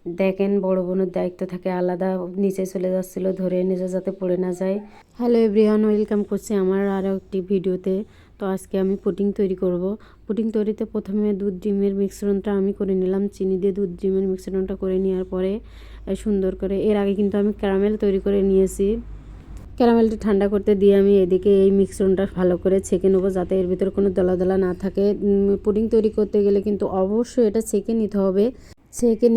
দেখেন বড় বোনের দায়িত্ব থাকে আলাদা, নিচে চলে যাচ্ছিল ধরে নিচে যাতে পড়ে না যায়। হ্যালো এভরিওয়ান, ওয়েলকাম করছি আমার আরও একটি ভিডিওতে। তো আজকে আমি পুডিং তৈরি করব। পুডিং তৈরিতে প্রথমে দুধ ডিমের মিশ্রণটা আমি করে নিলাম, চিনি দিয়ে দুধ ডিমের মিশ্রণটা করে নেওয়ার পরে সুন্দর করে, এর আগে কিন্তু আমি ক্যারামেল তৈরি করে নিয়েছি। ক্যারামেলটা ঠান্ডা করতে দিয়ে আমি এদিকে এই মিশ্রণটা ভালো করে ছেঁকে নেবো যাতে এর ভিতরে কোনো দলা দলা না থাকে। পুডিং তৈরি করতে গেলে কিন্তু অবশ্যই এটা ছেঁকে নিতে হবে। ছেঁকে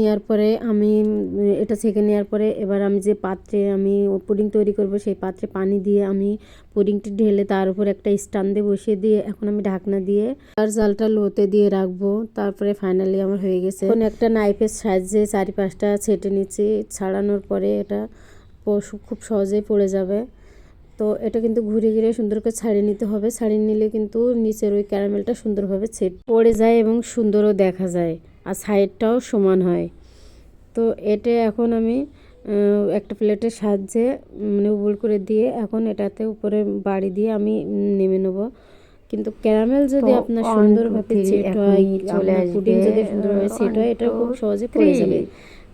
নেওয়ার পরে এবার আমি যে পাত্রে আমি পুডিং তৈরি করব সেই পাত্রে পানি দিয়ে আমি পুডিংটি ঢেলে তার উপর একটা স্ট্যান্ডে বসিয়ে দিয়ে এখন আমি ঢাকনা দিয়ে তার জালটা লোতে দিয়ে রাখবো। তারপরে ফাইনালি আমার হয়ে গেছে। এখন একটা নাইফের সাহায্যে চারিপাশটা ছেটে নিচ্ছি, ছাড়ানোর পরে এটা খুব সহজেই পড়ে যাবে। তো এটা কিন্তু ঘুরে ঘিরে সুন্দর করে ছাড়িয়ে নিতে হবে, ছাড়িয়ে নিলে কিন্তু নিচের ওই ক্যারামেলটা সুন্দরভাবে পড়ে যায় এবং সুন্দরও দেখা যায় আর সাইডটাও সমান হয়। তো এটা এখন আমি একটা প্লেটের সাহায্যে মানে উবুল করে দিয়ে এখন এটাতে উপরে বাড়ি দিয়ে আমি নেমে নেব। কিন্তু ক্যারামেল যদি আপনার সুন্দরভাবে সেট হয়, পুডিং যদি সুন্দরভাবে সেট হয়, এটা খুব সহজে পড়ে যাবে।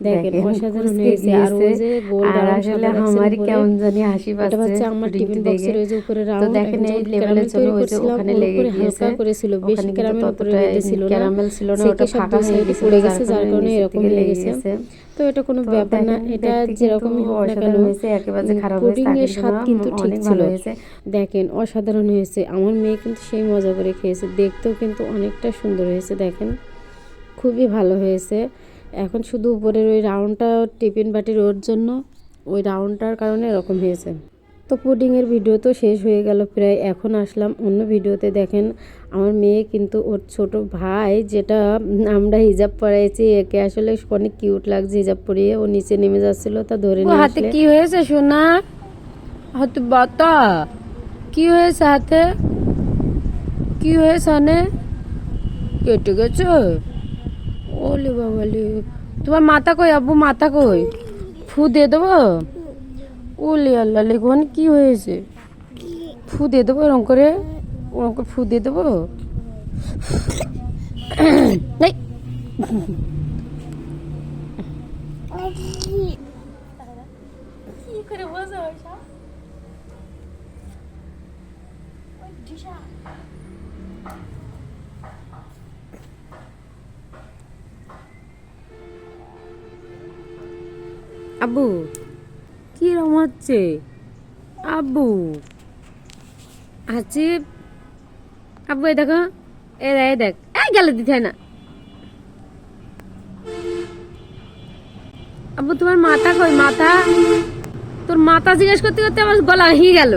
দেখেন অসাধারণ হয়েছে। আর ওই যে গোল আসলে আমারই কেমন জানি হাসি পাচ্ছে, এটা হচ্ছে আমার টিফিন বক্সের ওই যে উপরে রাউন্ড। দেখেন এই লেভেলের জন্য ওই যে ওখানে লেগে গিয়েছে, হালকা করেছিল, বেশি ক্যারামেল উপরে লেগেছিল না, ক্যারামেল ছিল না, ওটা ফাঁকা হয়ে পড়ে গেছে, যার কারণে এরকম লেগেছে। তো এটা কোনো ব্যাপার না, এটা যেরকমই হোক না কেন একেবারে খারাপ হয়েছে, পুডিং এর স্বাদ কিন্তু ঠিক ছিল। দেখেন অসাধারণ হয়েছে, আমার মেয়ে কিন্তু সেই মজা করে খেয়েছে, দেখতেও কিন্তু অনেকটা সুন্দর হয়েছে। দেখেন খুবই ভালো হয়েছে। এখন শুধু উপরের ওই রাউন্ডটা টিফিন বাটির ওর জন্য, ওই রাউন্ডটার কারণে এরকম হয়েছে। তো পুডিংয়ের ভিডিও তো শেষ হয়ে গেল প্রায়, এখন আসলাম অন্য ভিডিওতে। দেখেন আমার মেয়ে কিন্তু ওর ছোট ভাই, যেটা আমরা হিজাব পরাইছি, একে আসলে অনেক কিউট লাগছে হিজাব পরিয়ে, ও নিচে নেমে যাচ্ছিল, তা ধরে নিয়ে হাতে কি হয়েছে সোনা, হাতে বাতা কি হয়েছে, হাতে কি হয়েছে, আনে কেটে গেছে। ওলে বাবালে, তোমার মাথা কই আব্বু, মাথা কই, ফু দিয়ে দেবো। ওলে আল্লাহ লেগুন কি হয়েছে, ফু দিয়ে দেবো ওরকম করে, ওরকম করে ফু দিয়ে দেবো। আব্বু কিরম হচ্ছে, আব্বু আছে, আব্বু এই দেখো, এই দেখ, এই গেলে দিতে না। আব্বু তোমার মাথা কই, মাথা, তোর মাথা জিজ্ঞেস করতে করতে আমার গলা হিয়ে গেল।